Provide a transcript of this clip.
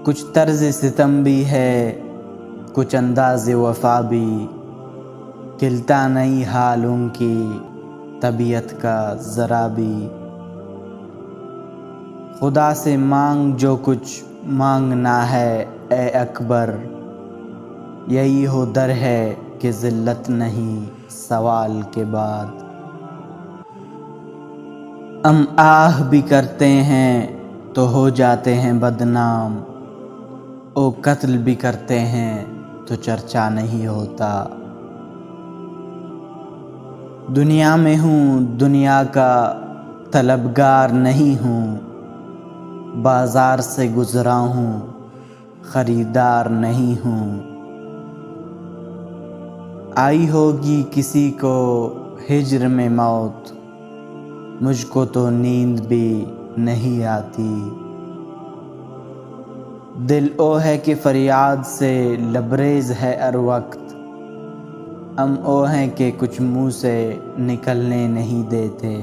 کچھ طرز ستم بھی ہے، کچھ انداز وفا بھی، کھلتا نہیں حال ان کی طبیعت کا ذرا بھی۔ خدا سے مانگ جو کچھ مانگنا ہے اے اکبر، یہی ہو در ہے کہ ذلت نہیں سوال کے بعد۔ ہم آہ بھی کرتے ہیں تو ہو جاتے ہیں بدنام، او قتل بھی کرتے ہیں تو چرچا نہیں ہوتا۔ دنیا میں ہوں دنیا کا طلبگار نہیں ہوں، بازار سے گزرا ہوں خریدار نہیں ہوں۔ آئی ہوگی کسی کو ہجر میں موت، مجھ کو تو نیند بھی نہیں آتی۔ دل او ہے کہ فریاد سے لبریز ہے ہر وقت، ہم او ہیں کہ کچھ منہ سے نکلنے نہیں دیتے۔